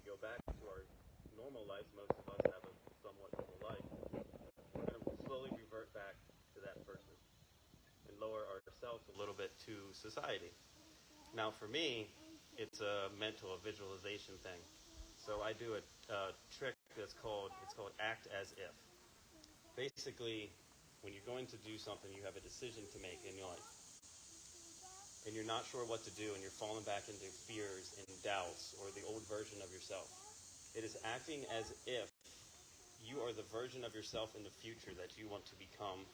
go back to our normal lives, most of us have a somewhat normal life, we're going to slowly revert back to that person and lower ourselves a little bit to society. Now, for me, it's a visualization thing. So I do a trick that's called act as if. Basically, when you're going to do something, you have a decision to make in your life, and you're not sure what to do, and you're falling back into fears and doubts or the old version of yourself. It is acting as if you are the version of yourself in the future that you want to become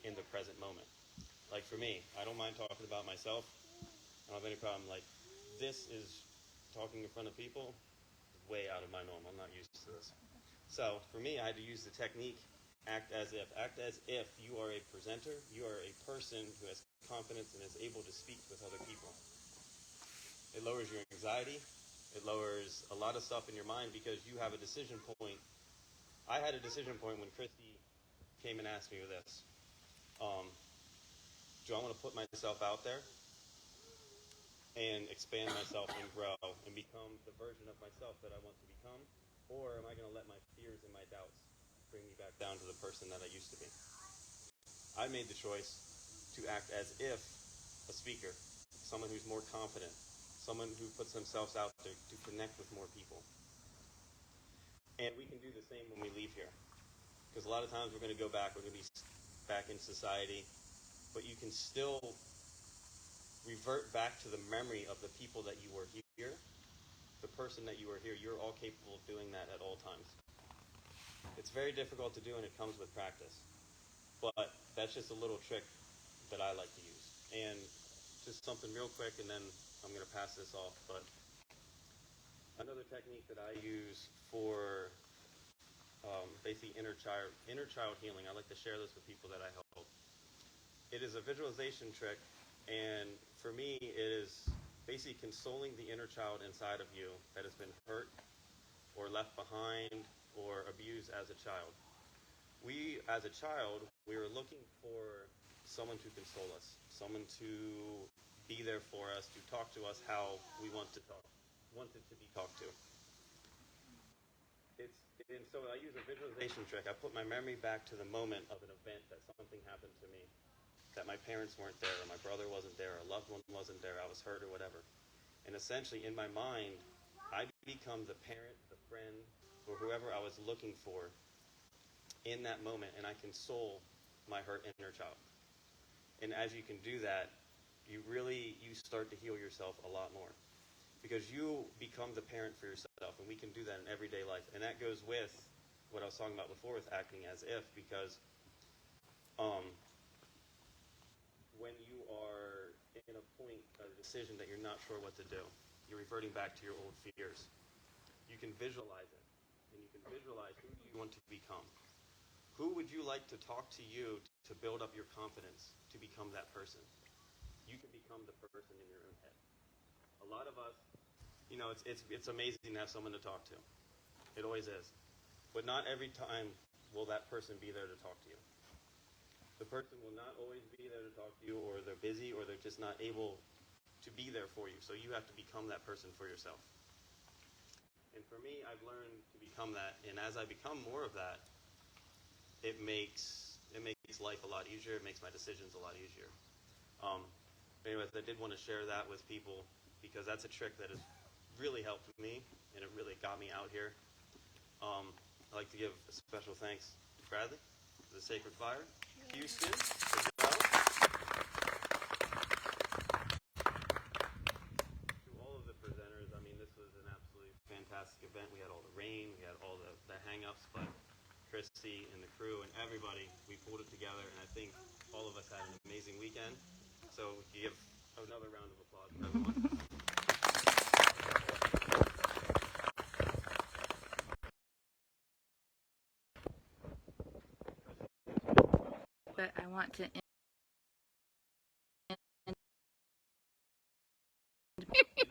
in the present moment. Like for me, I don't mind talking about myself. I don't have any problem. Like, this is talking in front of people, way out of my norm. I'm not used to this. So for me, I had to use the technique, act as if. Act as if you are a presenter, you are a person who has confidence and is able to speak with other people. It lowers your anxiety. It lowers a lot of stuff in your mind because you have a decision point. I had a decision point when Christy came and asked me this. Do I want to put myself out there and expand myself and grow and become the version of myself that I want to become? Or am I going to let my fears and my doubts bring me back down to the person that I used to be? I made the choice to act as if a speaker, someone who's more confident, someone who puts themselves out there to connect with more people. And we can do the same when we leave here. Because a lot of times we're going to go back, we're going to be back in society, but you can still revert back to the memory of the people that you were here, the person that you were here. You're all capable of doing that at all times. It's very difficult to do, and it comes with practice. But that's just a little trick that I like to use. And just something real quick, and then I'm going to pass this off. But another technique that I use for basically inner child healing, I like to share this with people that I help. It is a visualization trick, and for me, it is basically consoling the inner child inside of you that has been hurt or left behind or abused as a child. We, as a child, we were looking for someone to console us, someone to be there for us, to talk to us how we wanted to be talked to. And so I use a visualization trick. I put my memory back to the moment of an event that something happened to me, that my parents weren't there, or my brother wasn't there, or a loved one wasn't there, I was hurt or whatever. And essentially, in my mind, I become the parent, the friend, or whoever I was looking for in that moment, and I console my hurt inner child. And as you can do that, you start to heal yourself a lot more. Because you become the parent for yourself, and we can do that in everyday life. And that goes with what I was talking about before with acting as if, because when you are in a point of decision that you're not sure what to do, you're reverting back to your old fears. You can visualize it, and you can visualize who you want to become. Who would you like to talk to you to build up your confidence to become that person? You can become the person in your own head. A lot of us, it's amazing to have someone to talk to. It always is. But not every time will that person be there to talk to you. The person will not always be there to talk to you, or they're busy, or they're just not able to be there for you. So you have to become that person for yourself. And for me, I've learned to become that. And as I become more of that, it makes life a lot easier. It makes my decisions a lot easier. Anyways, I did want to share that with people because that's a trick that has really helped me, and it really got me out here. I'd like to give a special thanks to Bradley, to the Sacred Fire, Houston, as well. To all of the presenters, I mean, this was an absolutely fantastic event. We had all the rain, we had all the hang-ups, but Christy and the crew and everybody, we pulled it together, and I think all of us had an amazing weekend. So we give another round of applause for everyone. But I want to And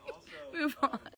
also, move on.